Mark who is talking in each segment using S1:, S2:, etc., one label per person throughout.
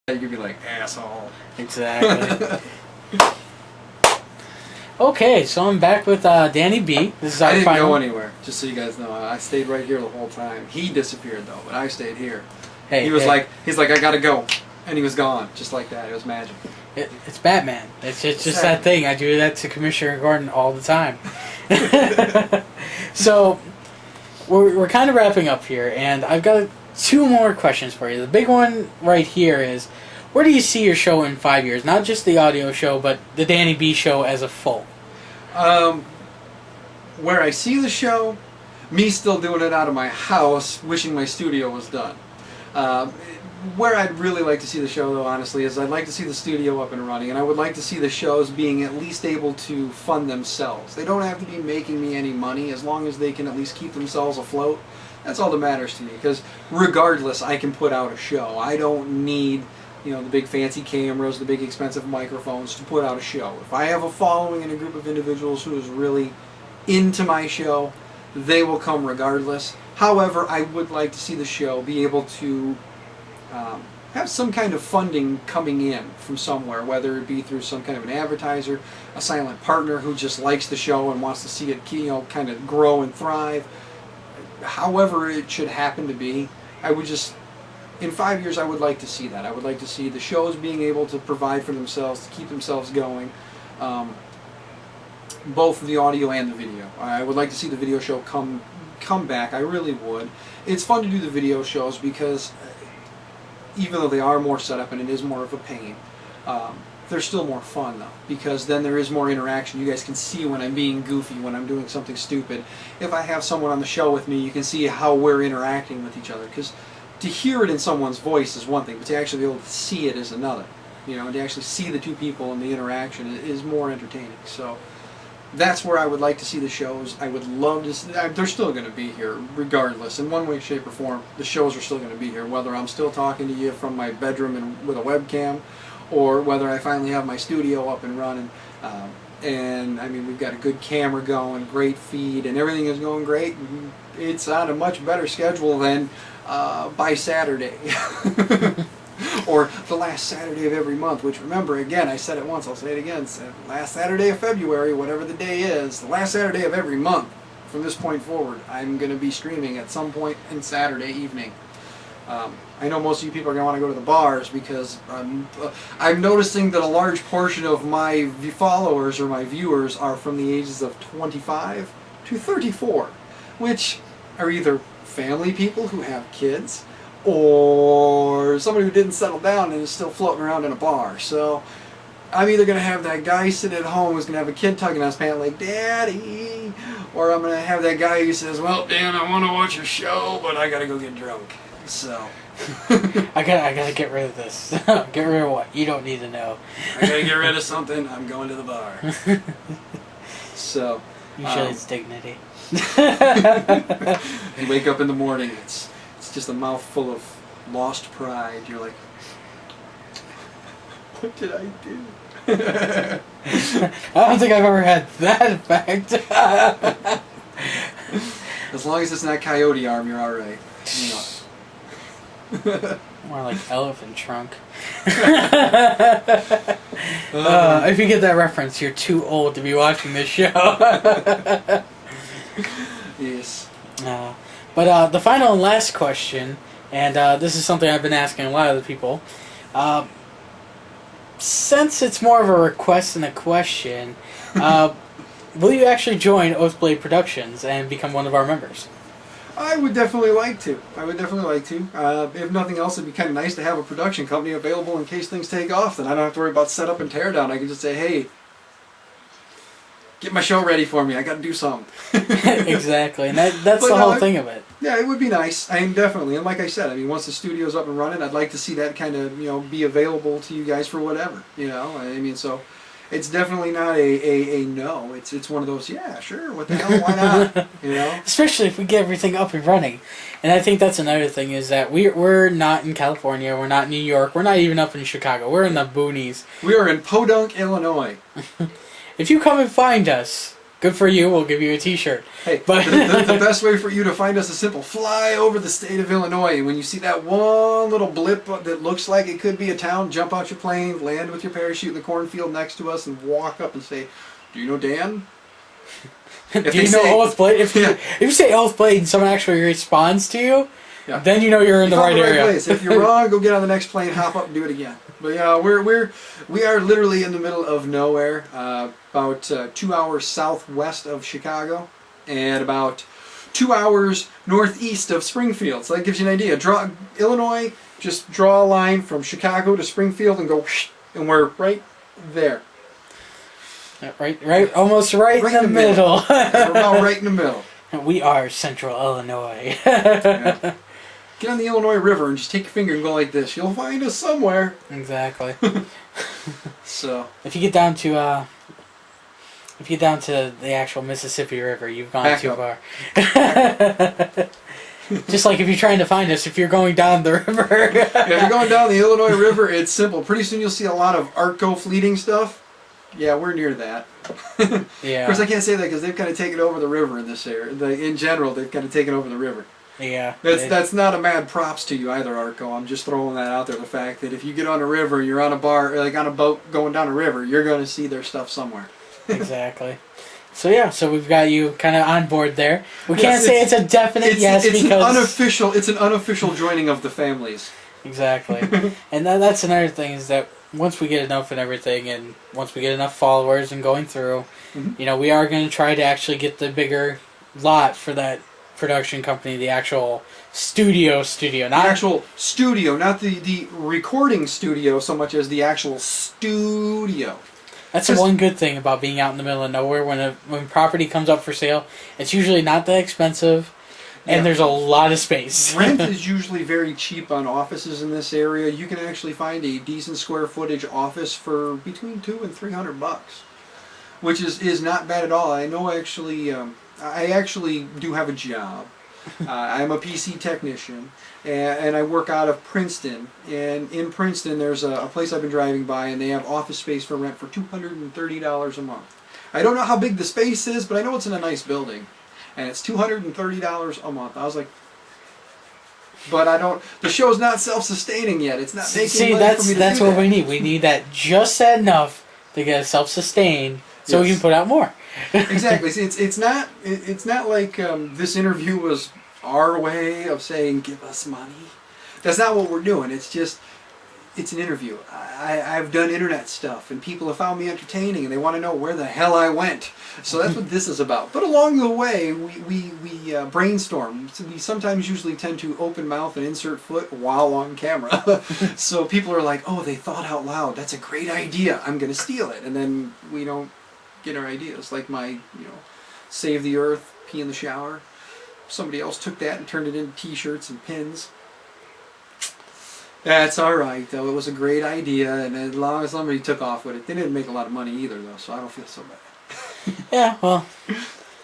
S1: You'd be like, asshole.
S2: Exactly. Okay, so I'm back with Danny B. This is our
S1: I didn't
S2: final.
S1: go anywhere, just so you guys know. I stayed right here the whole time. He disappeared though, but I stayed here.
S2: Hey,
S1: he was
S2: hey.
S1: he's like, I gotta go, and he was gone, just like that. It was magic.
S2: It's Batman. It's just that thing. I do that to Commissioner Gordon all the time. So, we're kind of wrapping up here, and I've got two more questions for you. The big one right here is, where do you see your show in 5 years? Not just the audio show, but the Danny B show as a full.
S1: Where I see the show, me still doing it out of my house, wishing my studio was done. Where I'd really like to see the show, though, honestly, is I'd like to see the studio up and running, and I would like to see the shows being at least able to fund themselves. They don't have to be making me any money, as long as they can at least keep themselves afloat. That's all that matters to me, because regardless, I can put out a show. I don't need, the big fancy cameras, the big expensive microphones to put out a show. If I have a following and a group of individuals who is really into my show, they will come regardless. However, I would like to see the show be able to have some kind of funding coming in from somewhere, whether it be through some kind of an advertiser, a silent partner who just likes the show and wants to see it, kind of grow and thrive. However it should happen to be, in 5 years I would like to see that. I would like to see the shows being able to provide for themselves, to keep themselves going, both the audio and the video. I would like to see the video show come back. I really would. It's fun to do the video shows because even though they are more set up and it is more of a pain, they're still more fun though, because then there is more interaction. You guys can see when I'm being goofy, when I'm doing something stupid. If I have someone on the show with me, you can see how we're interacting with each other, because to hear it in someone's voice is one thing, but to actually be able to see it is another. To actually see the two people and the interaction is more entertaining. So that's where I would like to see the shows. I would love to see, they're still going to be here regardless. In one way, shape, or form, the shows are still going to be here. Whether I'm still talking to you from my bedroom and with a webcam, or whether I finally have my studio up and running. And I mean, we've got a good camera going, great feed, and everything is going great. It's on a much better schedule than by Saturday. Or the last Saturday of every month, which, remember, again, I said it once, I'll say it again, last Saturday of February, whatever the day is, the last Saturday of every month, from this point forward, I'm going to be streaming at some point in Saturday evening. I know most of you people are going to want to go to the bars, because I'm noticing that a large portion of my followers or my viewers are from the ages of 25 to 34, which are either family people who have kids, or somebody who didn't settle down and is still floating around in a bar. So I'm either going to have that guy sitting at home who's going to have a kid tugging on his pant like, "Daddy," or I'm going to have that guy who says, "Well, Dan, I want to watch your show, but I got to go get drunk." So
S2: I gotta get rid of this. Get rid of what? You don't need to know.
S1: I got to get rid of something. I'm going to the bar. So
S2: usually it's dignity.
S1: You wake up in the morning, it's just a mouthful of lost pride. You're like, what did I do?
S2: I don't think I've ever had that effect.
S1: As long as it's not coyote arm, you're alright.
S2: More like elephant trunk. If you get that reference, you're too old to be watching this show.
S1: Yes.
S2: But the final and last question, and this is something I've been asking a lot of the people. Since it's more of a request than a question, will you actually join Oathblade Productions and become one of our members?
S1: I would definitely like to. If nothing else, it'd be kind of nice to have a production company available in case things take off. Then I don't have to worry about setup and teardown. I can just say, "Hey, get my show ready for me. I got to do something."
S2: Exactly, and that's the whole thing of it.
S1: Yeah, it would be nice. I mean, definitely. And like I said, once the studio's up and running, I'd like to see that kind of, be available to you guys for whatever. So it's definitely not a no. It's one of those, yeah, sure, what the hell, why not?
S2: Especially if we get everything up and running. And I think that's another thing, is that we're not in California, we're not in New York, we're not even up in Chicago, we're in the boonies.
S1: We are in Podunk, Illinois.
S2: If you come and find us, good for you. We'll give you a T-shirt.
S1: Hey,
S2: But
S1: the best way for you to find us is simple. Fly over the state of Illinois, and when you see that one little blip that looks like it could be a town, jump out your plane, land with your parachute in the cornfield next to us, and walk up and say, "Do you know Dan?"
S2: Do you know Oathblade? If you say Oathblade and someone actually responds to you,
S1: Yeah.
S2: then you know you're in the right area.
S1: Place. If you're wrong, go get on the next plane, hop up, and do it again. But yeah, we are literally in the middle of nowhere, about 2 hours southwest of Chicago, and about 2 hours northeast of Springfield. So that gives you an idea. Illinois, just draw a line from Chicago to Springfield and go, and we're right there.
S2: Right, almost right in the middle.
S1: We're about right in the middle.
S2: We are Central Illinois.
S1: Yeah. Get on the Illinois River and just take your finger and go like this. You'll find us somewhere.
S2: Exactly.
S1: So
S2: if you get down to the actual Mississippi River, you've gone
S1: Back
S2: too
S1: up.
S2: far. Just like if you're trying to find us, if you're going down the river.
S1: Yeah, if you're going down the Illinois River, it's simple. Pretty soon you'll see a lot of Artco fleeting stuff. Yeah, we're near that.
S2: Yeah.
S1: Of course, I can't say that because they've kind of taken over the river in this area. In general, they've kind of taken over the river.
S2: Yeah.
S1: That's not a mad props to you either, Artco. I'm just throwing that out there. The fact that if you get on a river, you're on a bar, like on a boat going down a river, you're going to see their stuff somewhere.
S2: Exactly. So yeah, so we've got you kind of on board there. We can't say it's a definite yes
S1: it's
S2: because
S1: it's an unofficial joining of the families.
S2: Exactly. And that's another thing is that once we get enough and everything, and once we get enough followers and going through, we are going to try to actually get the bigger lot for that production company, the actual studio, not
S1: the actual studio, not the recording studio so much as the actual studio.
S2: That's the one good thing about being out in the middle of nowhere. When property comes up for sale, it's usually not that expensive, and there's a lot of space.
S1: Rent is usually very cheap on offices in this area. You can actually find a decent square footage office for between $200 and $300, which is not bad at all. I know actually, I actually do have a job. I'm a PC technician, and I work out of Princeton. And in Princeton, there's a place I've been driving by, and they have office space for rent for $230 a month. I don't know how big the space is, but I know it's in a nice building. And it's $230 a month. I was like, but I don't. The show's not self-sustaining yet. It's not making money for me to
S2: that's
S1: do
S2: what
S1: that.
S2: we need. We need that just enough to get us self-sustained, so we can put out more.
S1: Exactly. See, it's not like this interview was our way of saying give us money. That's not what we're doing. It's just it's an interview. I've done internet stuff, and people have found me entertaining, and they want to know where the hell I went. So that's what this is about. But along the way, we brainstorm. So we sometimes usually tend to open mouth and insert foot while on camera. So people are like, oh, they thought out loud. That's a great idea. I'm going to steal it. And then we don't get our ideas. Like my, save the earth, pee in the shower. Somebody else took that and turned it into t-shirts and pins. That's alright, though. It was a great idea, and as long as somebody took off with it. They didn't make a lot of money either, though, so I don't feel so bad.
S2: Yeah, well,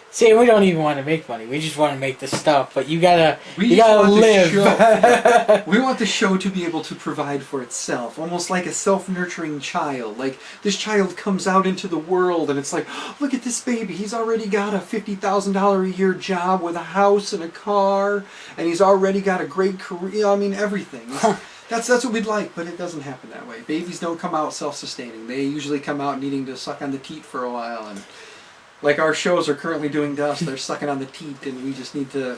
S2: see, we don't even want to make money. We just want to make the stuff, but you gotta
S1: want
S2: live.
S1: We want the show to be able to provide for itself, almost like a self-nurturing child. Like, this child comes out into the world, and it's like, oh, look at this baby. He's already got a $50,000 a year job with a house and a car, and he's already got a great career. I mean, everything. That's what we'd like, but it doesn't happen that way. Babies don't come out self-sustaining. They usually come out needing to suck on the teat for a while, and like our shows are currently doing to us, they're sucking on the teat, and we just need to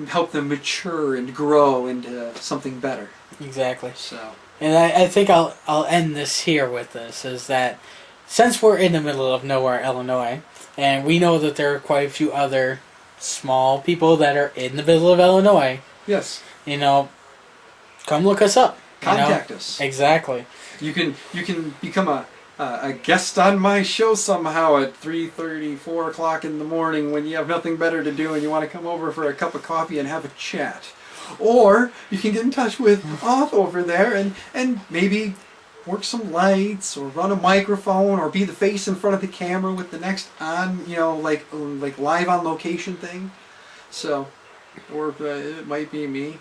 S1: help them mature and grow into something better.
S2: Exactly.
S1: So,
S2: and I think I'll end this here with this, is that since we're in the middle of nowhere, Illinois, and we know that there are quite a few other small people that are in the middle of Illinois,
S1: yes,
S2: come look us up.
S1: Contact us.
S2: Exactly.
S1: You can become a guest on my show somehow at 3:30, 4 o'clock in the morning when you have nothing better to do and you want to come over for a cup of coffee and have a chat. Or you can get in touch with Oth over there and maybe work some lights or run a microphone or be the face in front of the camera with the next on, like live on location thing. So, or it might be me.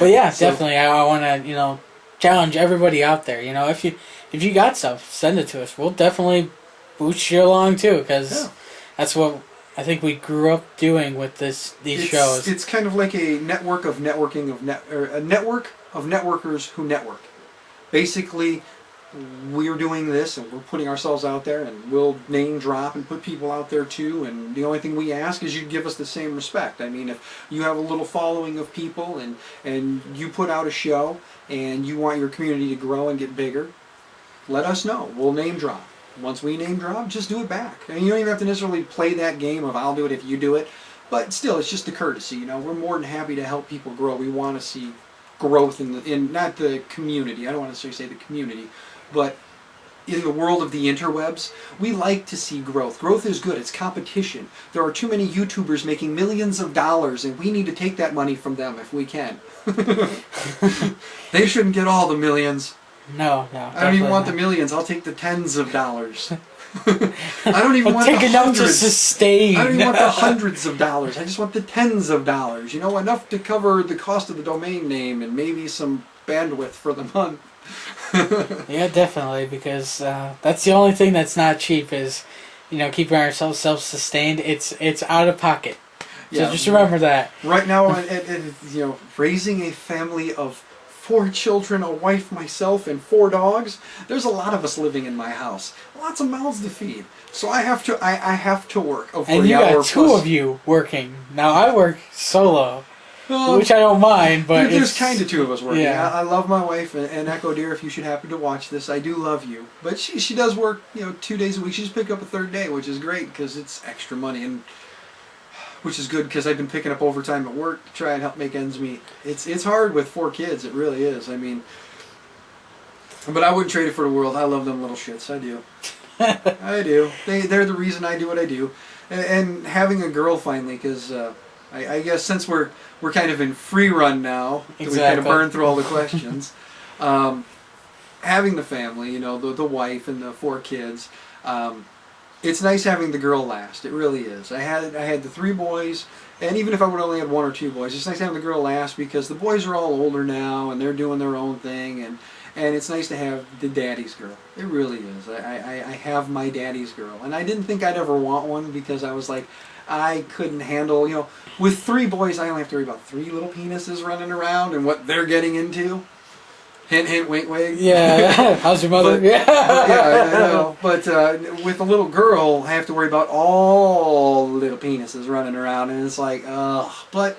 S2: Well, yeah, definitely. I want to, challenge everybody out there. If if you got stuff, send it to us. We'll definitely boost you along too, because
S1: Yeah.
S2: that's what I think we grew up doing with these shows.
S1: It's kind of like a network of networking or a network of networkers who network. Basically, we're doing this and we're putting ourselves out there, and we'll name drop and put people out there too, and the only thing we ask is you give us the same respect. I mean, if you have a little following of people and you put out a show and you want your community to grow and get bigger, let us know. We'll name drop. Once we name drop, just do it back. And you don't even have to necessarily play that game of I'll do it if you do it, but still, it's just a courtesy. You know, we're more than happy to help people grow. We want to see growth in not the community. I don't want to necessarily say the community, but in the world of the interwebs, we like to see growth. Growth is good. It's competition. There are too many YouTubers making millions of dollars, and we need to take that money from them if we can. They shouldn't get all the millions.
S2: No.
S1: I don't even want the millions. I'll take the tens of dollars. I don't even want
S2: take
S1: the
S2: enough to
S1: hundreds.
S2: sustain.
S1: I don't even want the hundreds of dollars. I just want the tens of dollars. You know, enough to cover the cost of the domain name and maybe some bandwidth for the month.
S2: Yeah, definitely, because that's the only thing that's not cheap is, keeping ourselves self-sustained. It's out of pocket. So
S1: Yeah.
S2: just remember that.
S1: Right now, raising a family of 4 children, a wife, myself, and 4 dogs. There's a lot of us living in my house. Lots of mouths to feed. So I have to. I have to work.
S2: And you got 2 of you working. Now I work solo, which I don't mind. But
S1: there's kind of 2 of us working.
S2: Yeah.
S1: I love my wife, and Echo dear, if you should happen to watch this, I do love you. But she does work 2 days a week. She just picked up a 3rd day, which is great because it's extra money, and which is good because I've been picking up overtime at work to try and help make ends meet. It's hard with 4 kids. It really is. I mean, but I wouldn't trade it for the world. I love them little shits. I do. I do. They're the reason I do what I do. And having a girl finally, because I guess since we're kind of in free run now, we kind of burn through all the questions. Having the family, the wife and the 4 kids. It's nice having the girl last. It really is. I had the 3 boys, and even if I would only had 1 or 2 boys, it's nice having the girl last because the boys are all older now and they're doing their own thing, and it's nice to have the daddy's girl. It really is. I have my daddy's girl, and I didn't think I'd ever want one because I was like, I couldn't handle, with 3 boys I only have to worry about 3 little penises running around and what they're getting into. Hint, hint, wink, wink.
S2: Yeah. How's your mother?
S1: Yeah, I know. But with a little girl, I have to worry about all the little penises running around, and it's like, ugh. But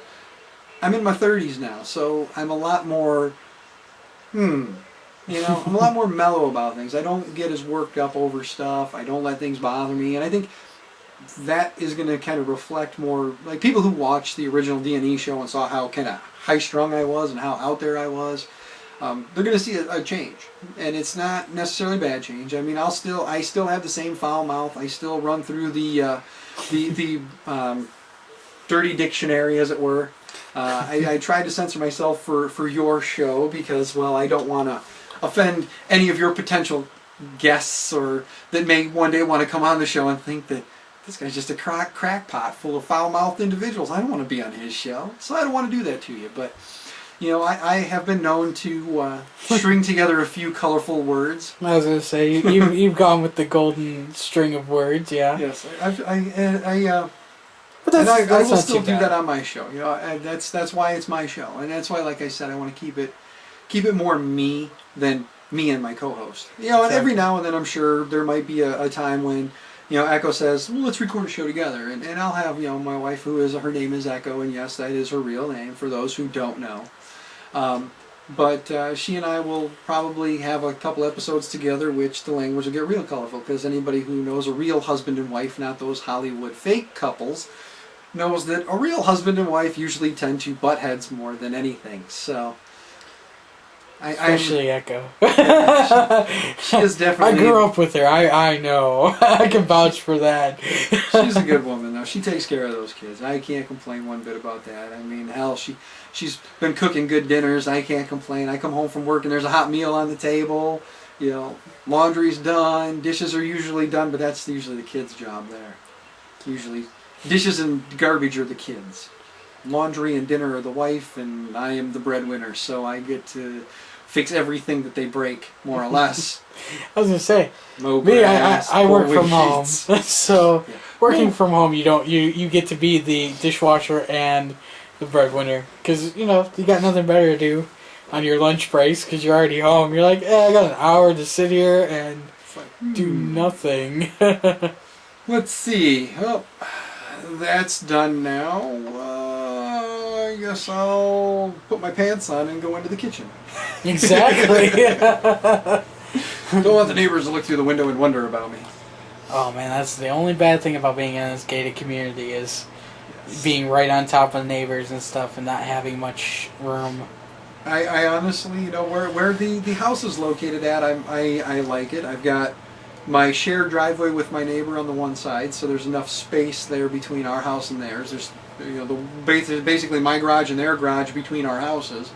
S1: I'm in my 30s now, so I'm a lot more, I'm a lot more mellow about things. I don't get as worked up over stuff. I don't let things bother me, and I think that is going to kind of reflect more, like people who watched the original D&E show and saw how kind of high-strung I was and how out there I was. They're going to see a change, and it's not necessarily a bad change. I mean, I still have the same foul mouth. I still run through the dirty dictionary, as it were. I try to censor myself for your show because, well, I don't want to offend any of your potential guests or that may one day want to come on the show and think that this guy's just a crackpot full of foul-mouthed individuals. I don't want to be on his show, so I don't want to do that to you, but. I have been known to string together a few colorful words.
S2: I was going to say, you've gone with the golden string of words, yeah.
S1: Yes, but
S2: that's
S1: I will
S2: not
S1: still
S2: too
S1: do
S2: bad.
S1: that on my show. That's why it's my show, and that's why, like I said, I want to keep it more me than me and my co-host. And every now and then I'm sure there might be a time when Echo says, well, let's record a show together, and I'll have my wife, her name is Echo, and yes, that is her real name for those who don't know. But she and I will probably have a couple episodes together, which the language will get real colorful, because anybody who knows a real husband and wife, not those Hollywood fake couples, knows that a real husband and wife usually tend to butt heads more than anything. So,
S2: Especially Echo.
S1: she is definitely.
S2: I grew up with her. I know. I can vouch for that.
S1: She's a good woman, though. She takes care of those kids. I can't complain one bit about that. I mean, hell, she's been cooking good dinners. I can't complain. I come home from work and there's a hot meal on the table. Laundry's done. Dishes are usually done, but that's usually the kids' job there. Usually, dishes and garbage are the kids. Laundry and dinner are the wife, and I am the breadwinner, so I get to fix everything that they break, more or less.
S2: I was gonna say,
S1: Mow
S2: me,
S1: grass,
S2: I work
S1: pour
S2: from home,
S1: sheets.
S2: so
S1: Yeah.
S2: working
S1: Well-
S2: from home, you get to be the dishwasher and the breadwinner, because you got nothing better to do on your lunch breaks because you're already home. You're like, I got an hour to sit here and
S1: It's like,
S2: do nothing.
S1: Let's see. Oh, that's done now. I guess I'll put my pants on and go into the kitchen.
S2: Exactly.
S1: Don't want the neighbors to look through the window and wonder about me.
S2: Oh man, that's the only bad thing about being in this gated community is
S1: Yes.
S2: being right on top of neighbors and stuff and not having much room.
S1: I honestly, where the house is located at, I like it. I've got my shared driveway with my neighbor on the one side, so there's enough space there between our house and theirs. There's basically my garage and their garage between our houses,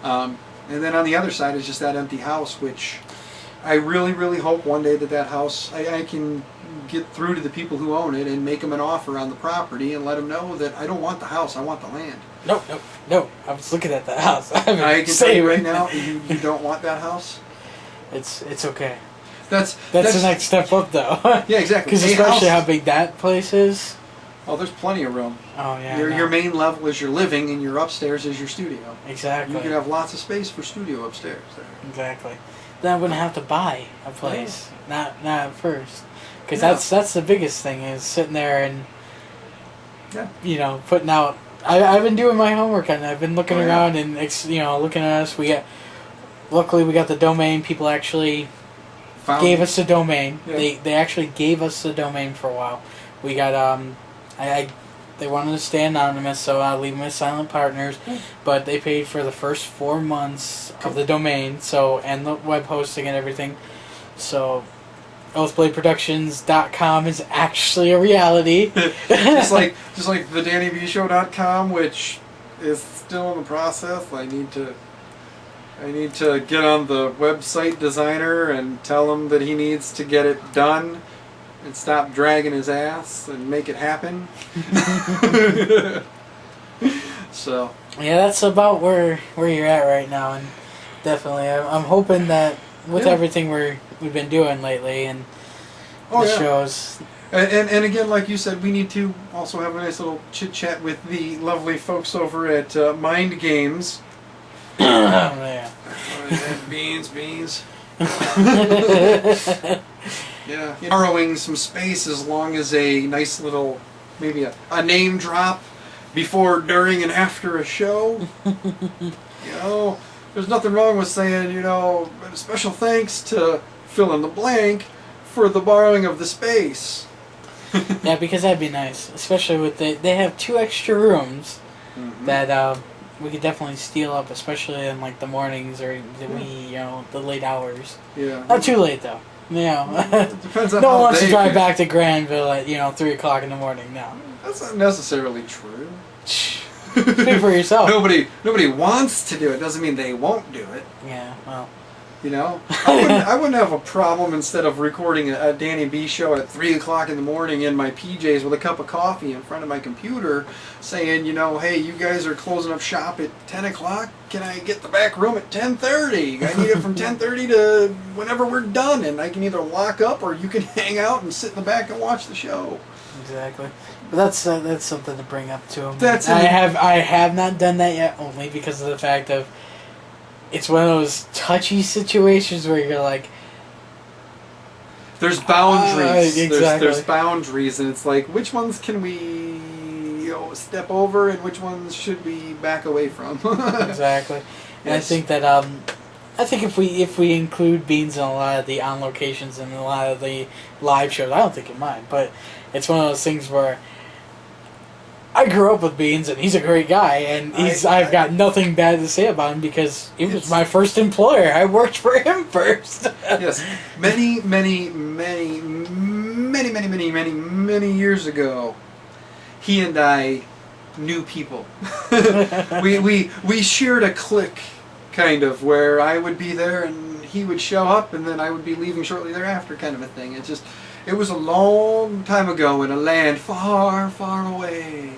S1: and then on the other side is just that empty house, which I really, really hope one day that house I can get through to the people who own it and make them an offer on the property and let them know that I don't want the house, I want the land.
S2: No. I was looking at that house.
S1: I can tell you right now, you don't want that house.
S2: It's okay.
S1: That's
S2: the next step up, though.
S1: Yeah, exactly.
S2: Because
S1: A
S2: especially
S1: house-
S2: how big that place is.
S1: Oh, there's plenty of room.
S2: Oh yeah.
S1: Your main level is your living, and your upstairs is your studio.
S2: Exactly.
S1: You can have lots of space for studio upstairs there.
S2: Exactly. Then I wouldn't have to buy a place. Not at first. Because
S1: No.
S2: that's the biggest thing is sitting there and
S1: Yeah.
S2: putting out. I've been doing my homework and I've been looking
S1: Oh, yeah.
S2: around and looking at us. Luckily we got the domain. People actually gave us the domain.
S1: Yeah.
S2: They actually gave us the domain for a while. We got they wanted to stay anonymous, so I'll leave them as silent partners.
S1: Yeah.
S2: But they paid for the first 4 months of the domain, and the web hosting and everything. So oathbladeproductions.com is actually a reality.
S1: just like theDannyBShow.com, which is still in the process. I need to get on the website designer and tell him that he needs to get it done and stop dragging his ass and make it happen. So
S2: Yeah, that's about where you're at right now, and definitely, I'm hoping that with
S1: Yeah.
S2: everything we've been doing lately and
S1: Oh,
S2: the
S1: yeah.
S2: shows.
S1: And again, like you said, we need to also have a nice little chit chat with the lovely folks over at Mind Games.
S2: Oh, yeah.
S1: Beans. Yeah, borrowing some space as long as a nice little, maybe a name drop before, during, and after a show. There's nothing wrong with saying, special thanks to fill in the blank for the borrowing of the space.
S2: Yeah, because that'd be nice, especially with they have 2 extra rooms
S1: Mhm.
S2: that we could definitely steal up, especially in like the mornings or the late hours.
S1: Yeah.
S2: Not too late though.
S1: It depends on
S2: No
S1: how
S2: one wants to
S1: they
S2: drive
S1: feel.
S2: back to Granville at 3:00 in the morning. No.
S1: That's not necessarily true.
S2: Speak for yourself.
S1: Nobody wants to do it. Doesn't mean they won't do it.
S2: Yeah. Well.
S1: I wouldn't have a problem instead of recording a Danny B show at 3:00 in the morning in my PJs with a cup of coffee in front of my computer, saying, hey, you guys are closing up shop at 10:00. Can I get the back room at 10:30? I need it from 10:30 to whenever we're done, and I can either lock up or you can hang out and sit in the back and watch the show.
S2: Exactly. But that's something to bring up to him.
S1: That's
S2: I
S1: an-
S2: have not done that yet, only because of the fact of it's one of those touchy situations where you're like,
S1: There's boundaries.
S2: Exactly.
S1: There's boundaries, and it's like, which ones can we step over, and which ones should we back away from?
S2: exactly. And
S1: Yes.
S2: I think that I think if we include Beans in a lot of the on locations and a lot of the live shows, I don't think it mind. But it's one of those things where I grew up with Beans, and he's a great guy, and I've got nothing bad to say about him because he was my first employer. I worked for him first.
S1: Yes, many years ago, he and I knew people. we shared a clique, kind of, where I would be there and he would show up, and then I would be leaving shortly thereafter, kind of a thing. It was a long time ago in a land far, far away.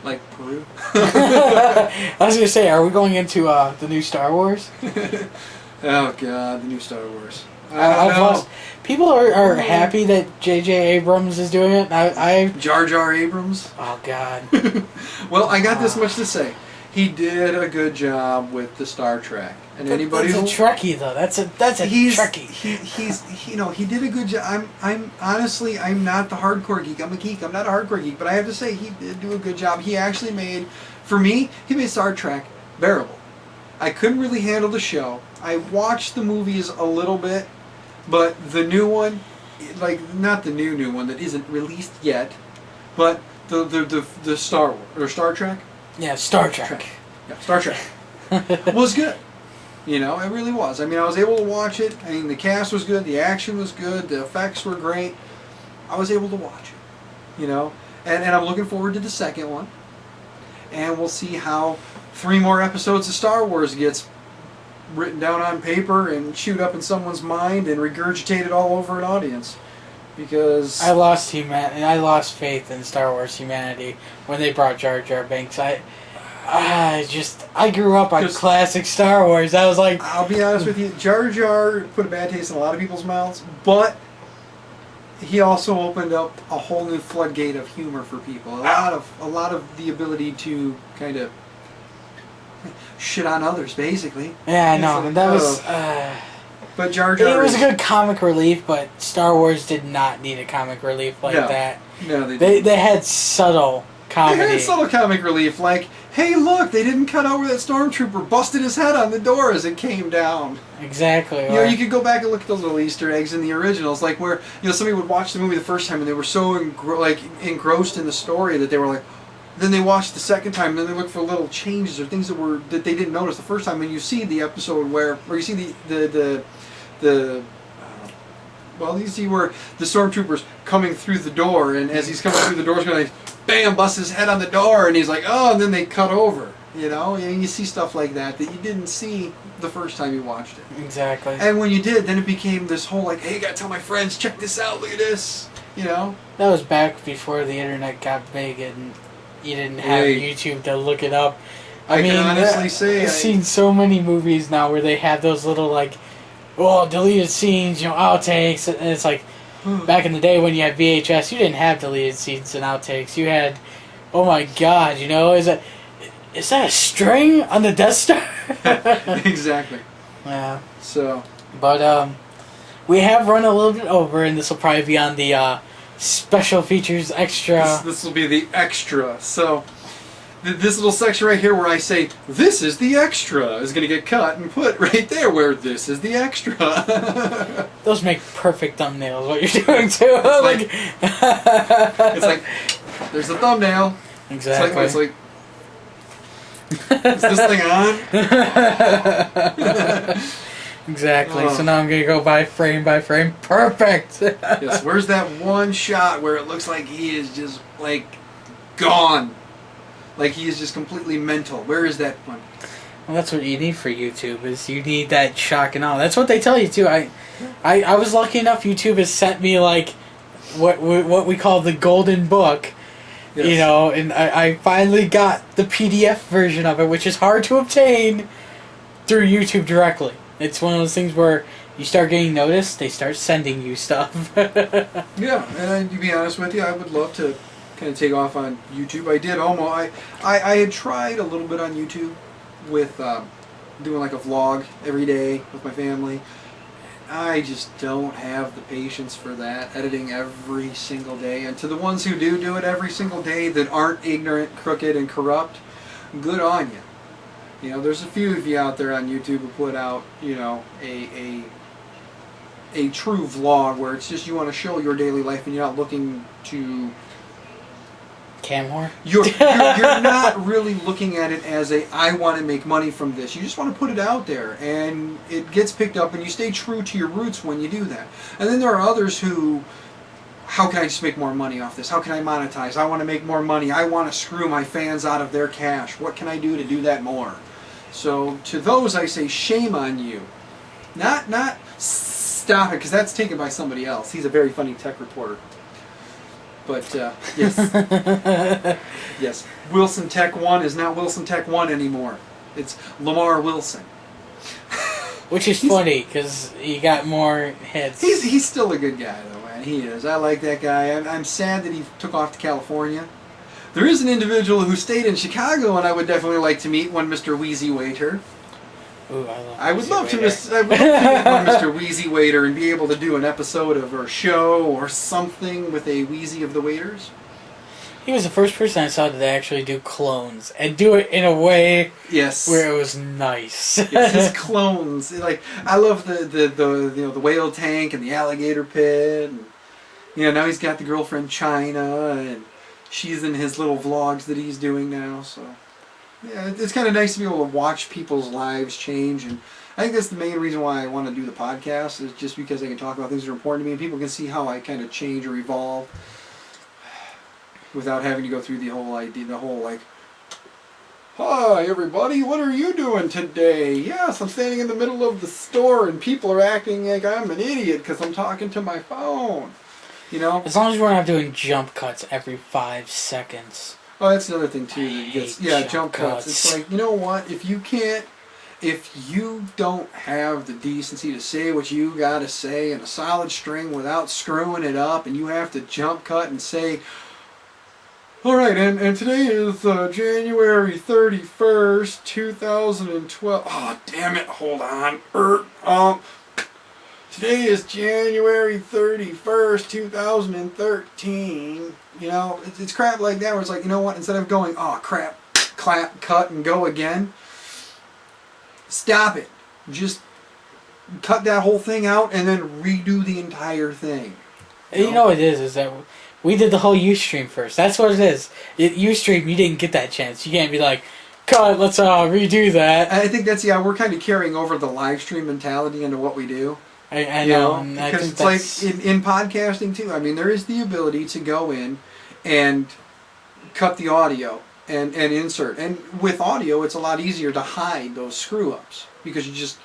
S1: Like Peru.
S2: I was gonna say, are we going into the new Star Wars?
S1: Oh God, the new Star Wars.
S2: I've lost. People are happy that J.J. Abrams is doing it. I
S1: Jar Jar Abrams.
S2: oh God.
S1: Well, I got this much to say. He did a good job with the Star Trek, and anybody
S2: That's a Trekkie though. That's a Trekkie.
S1: He did a good job. I'm honestly, I'm not the hardcore geek. I'm a geek. I'm not a hardcore geek, but I have to say he did do a good job. He actually made, for me, he made Star Trek bearable. I couldn't really handle the show. I watched the movies a little bit, but the new one, like not the new one that isn't released yet, but the Star Wars or Star Trek.
S2: Yeah, Star Trek.
S1: Yeah, Star Trek was good. You know, it really was. I mean, I was able to watch it. I mean, the cast was good, the action was good, the effects were great. I was able to watch it. You know, and I'm looking forward to the second one. And we'll see how 3 more episodes of Star Wars gets written down on paper and chewed up in someone's mind and regurgitated all over an audience. Because
S2: I lost faith in Star Wars humanity when they brought Jar Jar Binks. I grew up on classic Star Wars. I was like,
S1: I'll be honest with you, Jar Jar put a bad taste in a lot of people's mouths, but he also opened up a whole new floodgate of humor for people. A lot of the ability to kind of shit on others, basically.
S2: Yeah, I know.
S1: Like,
S2: that was.
S1: But Jar Jar.
S2: It was a good comic relief, but Star Wars did not need a comic relief like that.
S1: No,
S2: they had subtle comedy.
S1: They had subtle comic relief, like, hey, look, they didn't cut over that stormtrooper, busted his head on the door as it came down.
S2: Exactly.
S1: You know, you could go back and look at those little Easter eggs in the originals, like where somebody would watch the movie the first time and they were so engrossed in the story that they were like. Then they watched the second time, and then they look for little changes or things that they didn't notice the first time. And you see the episode where you see you see where the stormtrooper's coming through the door, and as he's coming through the door, he's going to bam, bust his head on the door, and he's like, oh, and then they cut over. You know, and you see stuff like that you didn't see the first time you watched it.
S2: Exactly.
S1: And when you did, then it became this whole like, hey, I gotta tell my friends, check this out, look at this. You know.
S2: That was back before the internet got big and you didn't have YouTube to look it up.
S1: I mean, can honestly say
S2: I've seen so many movies now where they have those little deleted scenes, outtakes, and it's like back in the day when you had VHS, you didn't have deleted scenes and outtakes. You had, oh my God, is that a string on the Death Star?
S1: Exactly.
S2: Yeah.
S1: So.
S2: But we have run a little bit over, and this will probably be on the special features extra.
S1: This will be the extra. So this little section right here where I say, this is the extra, is going to get cut and put right there where this is the extra.
S2: Those make perfect thumbnails, what you're doing too.
S1: It's like, there's the thumbnail.
S2: Exactly.
S1: It's like is this thing on?
S2: Exactly. So now I'm going to go by frame. Perfect.
S1: Yes. Where's that one shot where it looks like he is just gone? Like he is just completely mental. Where is that one?
S2: Well, that's what you need for YouTube. Is you need that shock and awe. That's what they tell you too. I was lucky enough. YouTube has sent me what we call the golden book. Yes. And I finally got the PDF version of it, which is hard to obtain through YouTube directly. It's one of those things where you start getting noticed, they start sending you stuff.
S1: Yeah, and to be honest with you, I would love to kind of take off on YouTube. I did almost. I had tried a little bit on YouTube with doing a vlog every day with my family. I just don't have the patience for that, editing every single day. And to the ones who do it every single day that aren't ignorant, crooked, and corrupt, good on you. There's a few of you out there on YouTube who put out, a true vlog where it's just you want to show your daily life and you're not looking to...
S2: Cam whore?
S1: You're not really looking at it as I want to make money from this. You just want to put it out there and it gets picked up and you stay true to your roots when you do that. And then there are others who... How can I just make more money off this? How can I monetize? I want to make more money. I want to screw my fans out of their cash. What can I do to do that more? So to those I say, shame on you. Not stop it, because that's taken by somebody else. He's a very funny tech reporter. But yes, yes. Wilson Tech 1 is not Wilson Tech 1 anymore. It's Lamar Wilson.
S2: Which is funny because he got more hits.
S1: He's still a good guy though, man. He is. I like that guy. I'm sad that he took off to California. There is an individual who stayed in Chicago, and I would definitely like to meet one Mr. Wheezy Waiter.
S2: Ooh,
S1: I would love to meet one Mr. Wheezy Waiter and be able to do an episode of or show or something with a Wheezy of the Waiters.
S2: He was the first person I saw that actually do clones and do it in a way
S1: Yes.
S2: where it was nice.
S1: It's his clones. Like I love the whale tank and the alligator pit. And, now he's got the girlfriend China, and she's in his little vlogs that he's doing now. So yeah, it's kind of nice to be able to watch people's lives change, and I think that's the main reason why I want to do the podcast, is just because I can talk about things that are important to me, and people can see how I kind of change or evolve without having to go through the whole idea, hi everybody, what are you doing today? Yes, I'm standing in the middle of the store and people are acting like I'm an idiot because I'm talking to my phone.
S2: As long as we're not doing jump cuts every 5 seconds.
S1: Oh, that's another thing too. That gets, jump
S2: jump
S1: cuts.
S2: cuts.
S1: It's like, you know what? If you don't have the decency to say what you gotta say in a solid string without screwing it up, and you have to jump cut and say, all right, and today is January 31st, 2012. Oh, damn it! Hold on. Today is January 31st, 2013. It's crap like that where it's like, you know what? Instead of going, oh crap, clap, cut, and go again, stop it. Just cut that whole thing out and then redo the entire thing.
S2: You know what it is that we did the whole Ustream first. That's what it is. Ustream, you didn't get that chance. You can't be like, cut, let's redo that.
S1: I think we're kind of carrying over the live stream mentality into what we do.
S2: I know.
S1: Because it's like in podcasting too. I mean, there is the ability to go in and cut the audio and insert. And with audio, it's a lot easier to hide those screw-ups because you just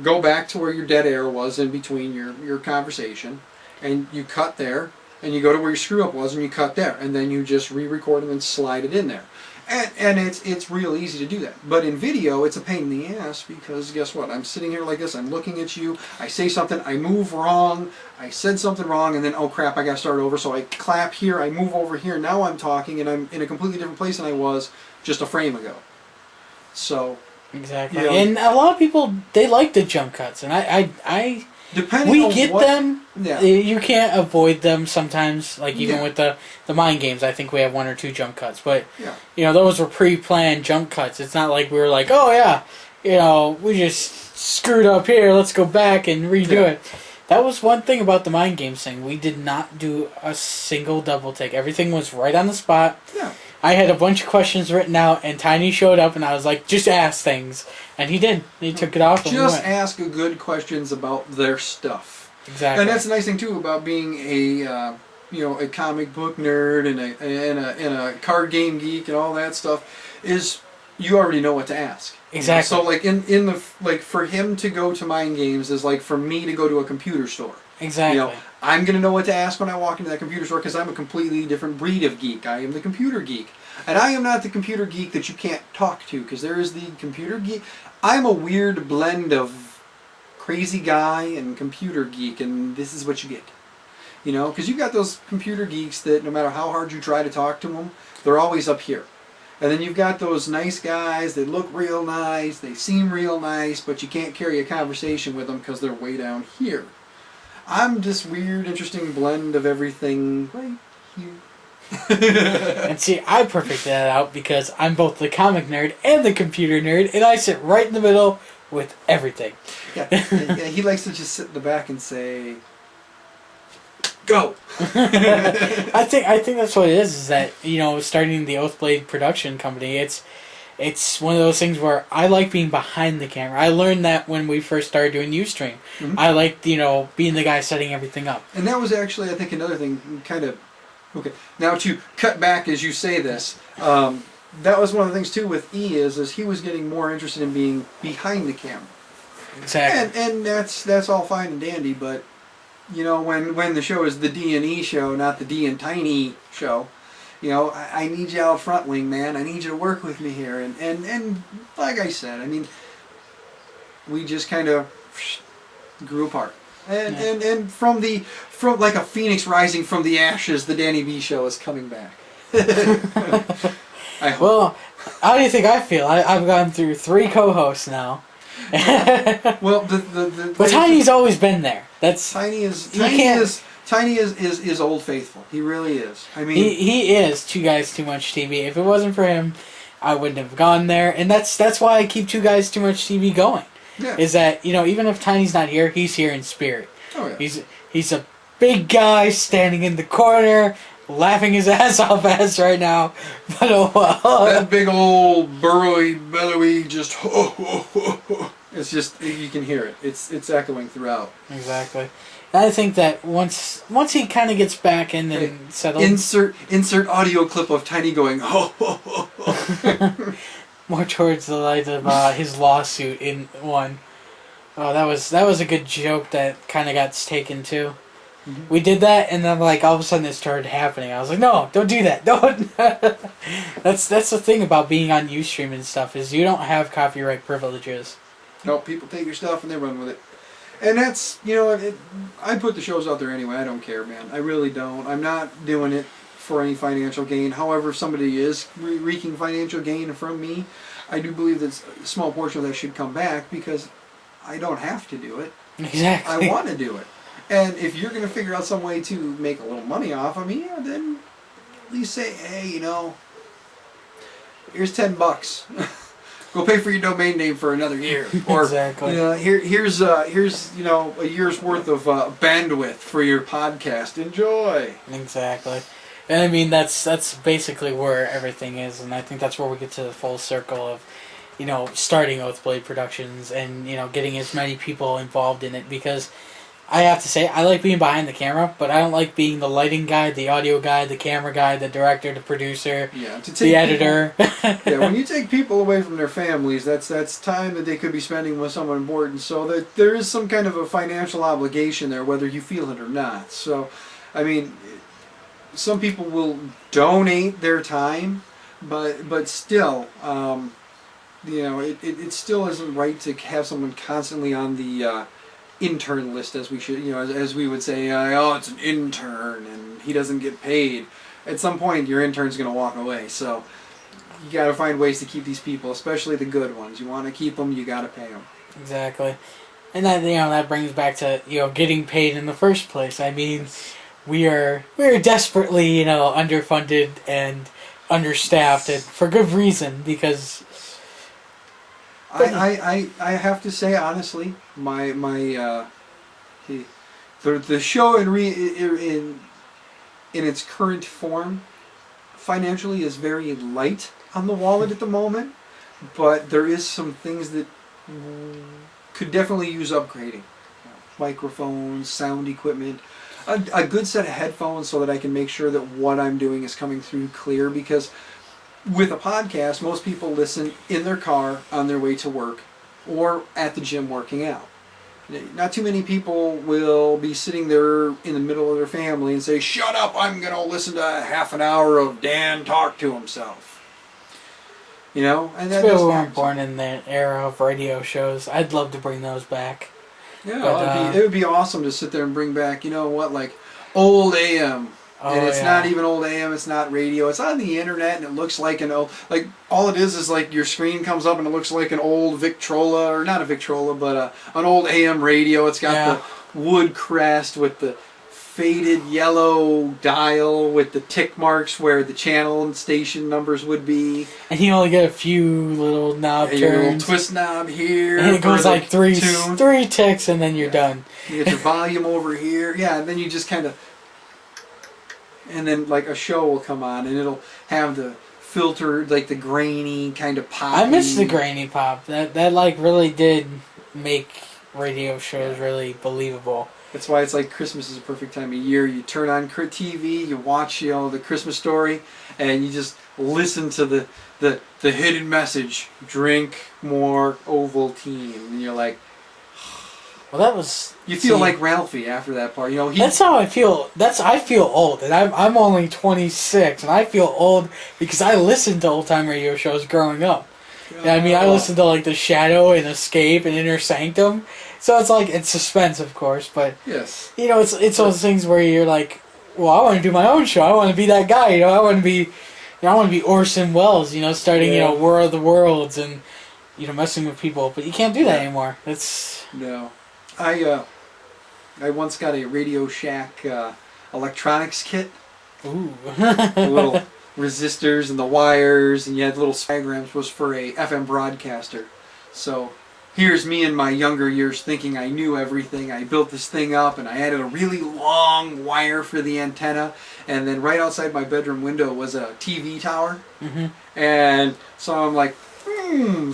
S1: go back to where your dead air was in between your conversation, and you cut there, and you go to where your screw-up was, and you cut there, and then you just re-record and then slide it in there. And it's real easy to do that. But in video, it's a pain in the ass because guess what? I'm sitting here like this, I'm looking at you, I say something, I move wrong, I said something wrong, and then, oh crap, I gotta start over. So I clap here, I move over here, now I'm talking, and I'm in a completely different place than I was just a frame ago. So...
S2: Exactly. And a lot of people, they like the jump cuts, and I
S1: depending on
S2: get
S1: what,
S2: them.
S1: Yeah.
S2: You can't avoid them sometimes. Like even
S1: Yeah.
S2: with the mind games, I think we have 1 or 2 jump cuts. But
S1: yeah.
S2: Those were pre-planned jump cuts. It's not like we were like, oh yeah, we just screwed up here. Let's go back and redo it. That was one thing about the mind games thing. We did not do a single double take. Everything was right on the spot.
S1: Yeah.
S2: I had a bunch of questions written out, and Tiny showed up, and I was like, just ask things. And he did. He took it off and
S1: Just
S2: went.
S1: ask good questions about their stuff.
S2: Exactly.
S1: And that's the nice thing, too, about being a comic book nerd and a card game geek and all that stuff, is you already know what to ask.
S2: Exactly.
S1: So, like, in the for him to go to Mind Games is like for me to go to a computer store.
S2: Exactly.
S1: I'm going to know what to ask when I walk into that computer store because I'm a completely different breed of geek. I am the computer geek. And I am not the computer geek that you can't talk to because there is the computer geek. I'm a weird blend of crazy guy and computer geek, and this is what you get. Because you got those computer geeks that no matter how hard you try to talk to them, they're always up here. And then you've got those nice guys that look real nice, they seem real nice, but you can't carry a conversation with them because they're way down here. I'm this weird, interesting blend of everything right here.
S2: And see, I perfect that out because I'm both the comic nerd and the computer nerd, and I sit right in the middle with everything.
S1: Yeah, he likes to just sit in the back and say, go!
S2: I think that's what it is that, starting the Oathblade production company, it's one of those things where I like being behind the camera. I learned that when we first started doing Ustream.
S1: Mm-hmm.
S2: I liked, being the guy setting everything up.
S1: And that was actually, I think, another thing, kind of, okay, now to cut back as you say this, that was one of the things, too, with E, is he was getting more interested in being behind the camera.
S2: Exactly.
S1: And that's all fine and dandy, but you know, when the show is the D&E show, not the D and Tiny show, you know, I need you out front, wingman. I need you to work with me here. And like I said, I mean, we just kind of grew apart. And from like a phoenix rising from the ashes, the Danny B show is coming back. I hope.
S2: Well, how do you think I feel? I've gone through 3 co-hosts now.
S1: Well,
S2: but Tiny's always been there.
S1: Tiny is Old Faithful. He really is. I mean,
S2: he is Two Guys Too Much TV. If it wasn't for him, I wouldn't have gone there. And that's why I keep Two Guys Too Much TV going.
S1: yeah.
S2: Is that, you know, even if Tiny's not here, he's here in spirit.
S1: Oh yeah.
S2: He's a big guy standing in the corner, laughing his ass off at us right now. But oh well.
S1: That big old burrowy, bellowy, just it's just, you can hear it. It's echoing throughout.
S2: Exactly. And I think that once he kind of gets back in and settled,
S1: insert audio clip of Tiny going
S2: more towards the light of his lawsuit in one. Oh, that was a good joke that kind of got taken too.
S1: Mm-hmm.
S2: We did that, and then like all of a sudden it started happening. I was like, no, don't do that. Don't. That's the thing about being on Ustream and stuff, is you don't have copyright privileges.
S1: No, people take your stuff and they run with it. And that's, you know, I put the shows out there anyway. I don't care, man. I really don't. I'm not doing it for any financial gain. However, if somebody is wreaking financial gain from me, I do believe that a small portion of that should come back, because I don't have to do it.
S2: Exactly.
S1: I want to do it. And if you're going to figure out some way to make a little money off of me, yeah, then at least say, hey, you know, here's $10. Go pay for your domain name for another year. Or,
S2: exactly.
S1: You know, here's you know, a year's worth of bandwidth for your podcast. Enjoy.
S2: Exactly. And I mean, that's basically where everything is, and I think that's where we get to the full circle of, you know, starting Oathblade Productions and, you know, getting as many people involved in it, because I have to say, I like being behind the camera, but I don't like being the lighting guy, the audio guy, the camera guy, the director, the producer, the editor.
S1: Yeah, when you take people away from their families, that's time that they could be spending with someone important, so that there is some kind of a financial obligation there, whether you feel it or not. So, I mean, some people will donate their time, but still, you know, it still isn't right to have someone constantly on the intern list, as we should, you know, as we would say, oh, it's an intern and he doesn't get paid. At some point, your intern's going to walk away. So you got to find ways to keep these people, especially the good ones. You want to keep them, you got to pay them.
S2: Exactly, and that, you know, that brings back to, you know, getting paid in the first place. I mean, we are desperately, you know, underfunded and understaffed, and for good reason, because
S1: I have to say, honestly, the show in its current form financially is very light on the wallet at the moment, but there is some things that could definitely use upgrading. Microphones, sound equipment, a good set of headphones so that I can make sure that what I'm doing is coming through clear, because with a podcast, most people listen in their car on their way to work or at the gym working out. Not too many people will be sitting there in the middle of their family and say, shut up, I'm going to listen to half an hour of Dan talk to himself. You know? And that
S2: we weren't born in the era of radio shows. I'd love to bring those back.
S1: Yeah,
S2: but,
S1: it would be awesome to sit there and bring back, you know what, like old AM. And it's not even old AM, it's not radio, it's on the internet, and it looks like an old, like, all it is like your screen comes up and it looks like an old Victrola, or not a Victrola, but an old AM radio. It's got the wood crest with the faded yellow dial with the tick marks where the channel and station numbers would be.
S2: And you only get a few little knob turns.
S1: Your little twist knob here.
S2: And it goes like three ticks and then you're done.
S1: You get your volume over here. Yeah, and then you just kind of... And then, like, a show will come on, and it'll have the filter, like, the grainy kind of pop.
S2: I miss the grainy pop. That like, really did make radio shows really believable.
S1: That's why it's like Christmas is a perfect time of year. You turn on TV, you watch, you know, the Christmas Story, and you just listen to the hidden message, drink more Ovaltine. And you're like,
S2: Well, that was.
S1: You feel like Ralphie after that part. You know,
S2: That's how I feel. I feel old, and I'm only 26, and I feel old because I listened to old time radio shows growing up. I mean, I listened to like The Shadow and Escape and Inner Sanctum, so it's like it's suspense, of course, but
S1: yes,
S2: you know, it's those things where you're like, well, I want to do my own show. I want to be that guy. You know, I want to be Orson Welles. You know, starting War of the Worlds and messing with people, but you can't do that anymore. It's
S1: no. I once got a Radio Shack electronics kit.
S2: Ooh.
S1: The little resistors and the wires, and you had little diagrams. Was for a FM broadcaster. So here's me in my younger years thinking I knew everything. I built this thing up, and I added a really long wire for the antenna, and then right outside my bedroom window was a TV tower.
S2: Mm-hmm.
S1: And so I'm like,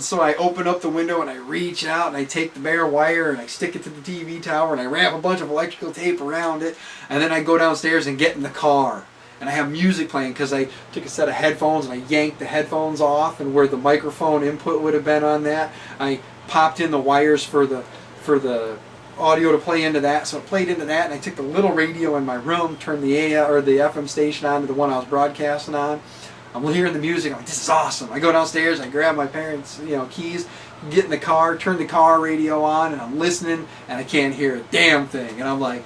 S1: So I open up the window and I reach out and I take the bare wire and I stick it to the TV tower and I wrap a bunch of electrical tape around it, and then I go downstairs and get in the car. And I have music playing because I took a set of headphones and I yanked the headphones off, and where the microphone input would have been on that, I popped in the wires for the audio to play into that. So it played into that, and I took the little radio in my room, turned the AM or the FM station on to the one I was broadcasting on. I'm hearing the music. I'm like, this is awesome. I go downstairs. I grab my parents' keys, get in the car, turn the car radio on, and I'm listening, and I can't hear a damn thing. And I'm like,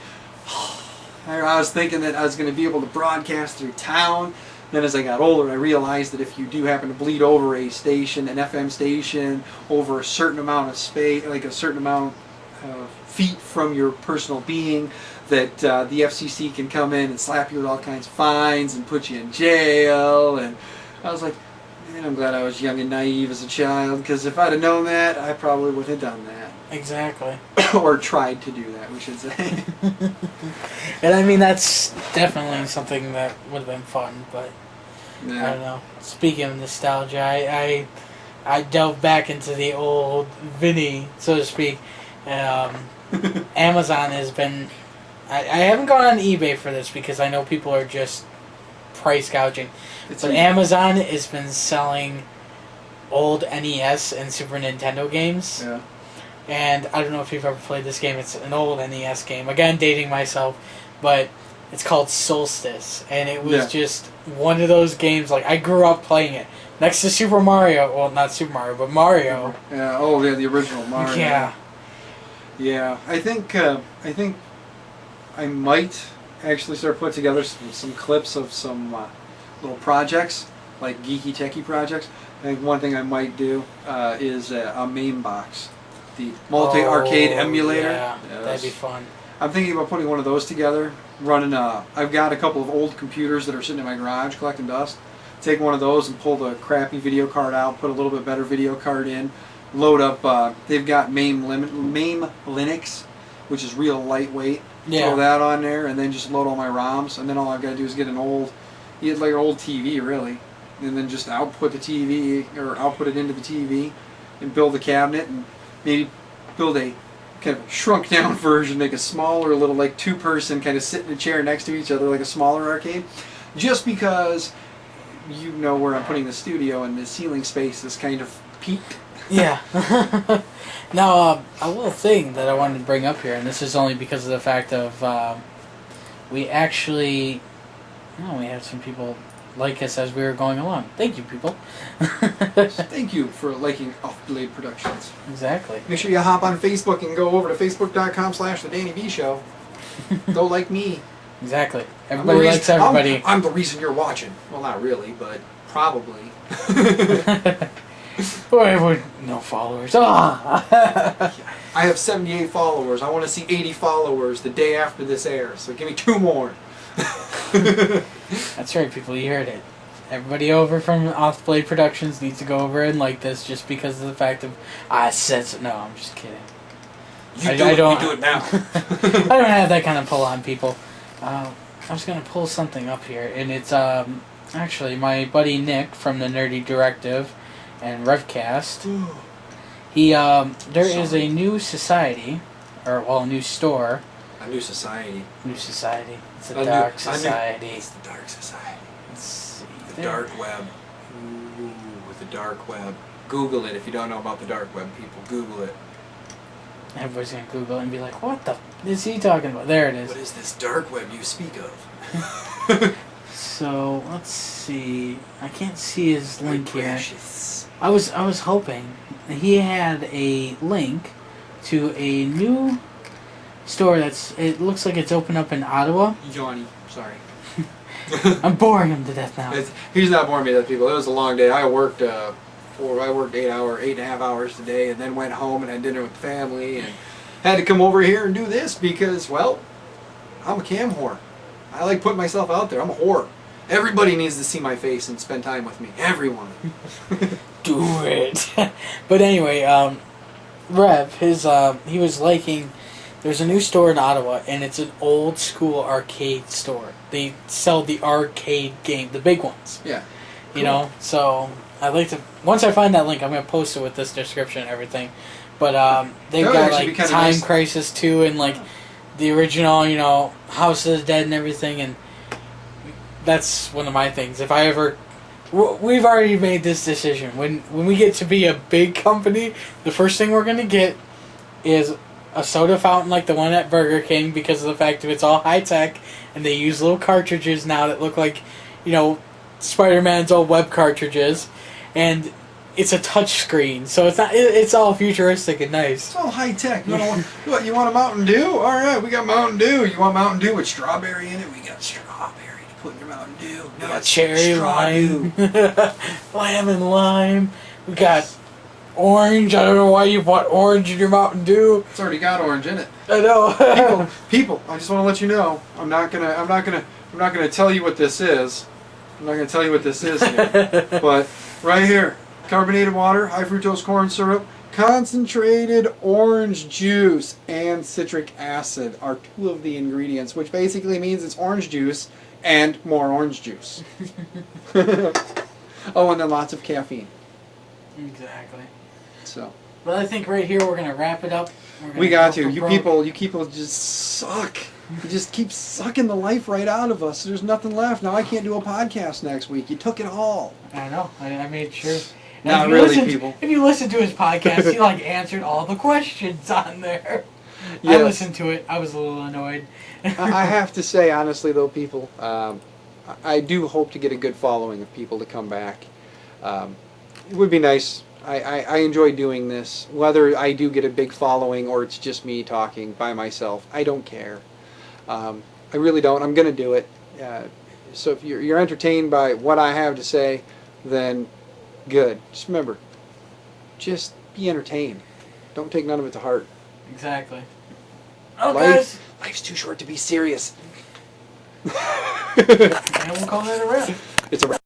S1: I was thinking that I was going to be able to broadcast through town. Then as I got older, I realized that if you do happen to bleed over a station, an FM station, over a certain amount of space, like a certain amount of feet from your personal being, that the FCC can come in and slap you with all kinds of fines and put you in jail. And I was like, man, I'm glad I was young and naive as a child, because if I'd have known that, I probably would have done that.
S2: Exactly.
S1: Or tried to do that, we should say.
S2: And I mean, that's definitely something that would have been fun, but
S1: Yeah.
S2: I don't know. Speaking of nostalgia, I delved back into the old Vinny, so to speak. Amazon has been... I haven't gone on eBay for this because I know people are just price gouging. But Amazon has been selling old NES and Super Nintendo games.
S1: Yeah.
S2: And I don't know if you've ever played this game. It's an old NES game. Again, dating myself. But it's called Solstice. And it was just one of those games, like, I grew up playing it. Next to Super Mario. Well, not Super Mario, but Mario.
S1: Yeah. Oh, yeah, the original Mario.
S2: Yeah.
S1: Yeah. I think I might actually start putting together some clips of some little projects, like geeky techie projects. I think one thing I might do is a MAME box, the multi-arcade emulator.
S2: Yeah, that'd be fun.
S1: I'm thinking about putting one of those together, running I've got a couple of old computers that are sitting in my garage collecting dust. Take one of those and pull the crappy video card out, put a little bit better video card in, load up, they've got MAME Linux, which is real lightweight.
S2: Yeah.
S1: Throw that on there, and then just load all my ROMs, and then all I've got to do is get an old TV, really, and then just output the TV, or output it into the TV, and build a cabinet, and maybe build a kind of shrunk down version, make a smaller little, like, two-person kind of sit in a chair next to each other, like a smaller arcade, just because you know where I'm putting the studio, and the ceiling space is kind of peaked.
S2: Yeah. Now, a little thing that I wanted to bring up here, and this is only because of the fact of we actually, we had some people like us as we were going along. Thank you, people.
S1: Thank you for liking Off Blade Productions.
S2: Exactly.
S1: Make sure you hop on Facebook and go over to facebook.com/The Danny B Show. Don't like me.
S2: Exactly. Everybody likes everybody.
S1: I'm the reason you're watching. Well, not really, but probably.
S2: Boy, with no followers. Ah!
S1: I have 78 followers. I want to see 80 followers the day after this airs, so give me 2 more.
S2: That's right, people. You heard it. Everybody over from Off Blade Productions needs to go over and like this just because of the fact of I said so. No, I'm just kidding.
S1: You do it now.
S2: I don't have that kind of pull on people. I was gonna pull something up here, and it's actually my buddy Nick from the Nerdy Directive and Revcast. He there is a new society, or well, a new store.
S1: A new society.
S2: New society. It's a dark society.
S1: It's the dark society.
S2: Let's see.
S1: The dark web. Ooh, with the dark web. Google it if you don't know about the dark web, people. Google it.
S2: Everybody's gonna Google it and be like, "What the f is he talking about?" There it is.
S1: What is this dark web you speak of?
S2: So let's see. I can't see his link here.
S1: Precious.
S2: I was hoping he had a link to a new store it looks like it's open up in Ottawa.
S1: Johnny, sorry.
S2: I'm boring him to death now.
S1: He's not boring me to death, people. It was a long day. I worked 8.5 hours today, and then went home and had dinner with the family, and had to come over here and do this because, well, I'm a cam whore. I like putting myself out there. I'm a whore. Everybody needs to see my face and spend time with me. Everyone.
S2: Do it. But anyway, Rev, he was liking. There's a new store in Ottawa, and it's an old school arcade store. They sell the arcade game, the big ones.
S1: Yeah.
S2: You know, so I'd like to. Once I find that link, I'm gonna post it with this description and everything. But they've got like Time
S1: nice.
S2: Crisis 2 and like the original, you know, House of the Dead and everything, and that's one of my things. If I ever, we've already made this decision. When we get to be a big company, the first thing we're gonna get is a soda fountain like the one at Burger King because of the fact that it's all high tech and they use little cartridges now that look like, you know, Spider-Man's old web cartridges, and it's a touch screen, so it's not. It's all futuristic and nice.
S1: It's all high tech. You want what? You want a Mountain Dew? All right, we got Mountain Dew. You want Mountain Dew with strawberry in it? We got strawberry to put in your Mountain Dew.
S2: We got cherry, lime, lemon, lime. We got orange. I don't know why you bought orange in your Mountain Dew.
S1: It's already got orange in it.
S2: I know.
S1: People. I just want to let you know. I'm not gonna tell you what this is. I'm not gonna tell you what this is here. But right here, carbonated water, high fructose corn syrup, concentrated orange juice, and citric acid are two of the ingredients, which basically means it's orange juice and more orange juice. Oh, and then lots of caffeine.
S2: Exactly.
S1: So.
S2: But I think right here we're gonna wrap it up.
S1: We got to. You people just suck. You just keep sucking the life right out of us. There's nothing left. Now I can't do a podcast next week. You took it all.
S2: I know. I made sure.
S1: Not really, people.
S2: If you listen to his podcast, he like answered all the questions on there.
S1: Yes.
S2: I listened to it. I was a little annoyed.
S1: I have to say, honestly, though, people, I do hope to get a good following of people to come back. It would be nice. I enjoy doing this. Whether I do get a big following or it's just me talking by myself, I don't care. I really don't. I'm going to do it. So if you're entertained by what I have to say, then good. Just remember, just be entertained. Don't take none of it to heart.
S2: Exactly. Oh, guys.
S1: Life's too short to be serious.
S2: And we'll call that a wrap.
S1: It's a wrap.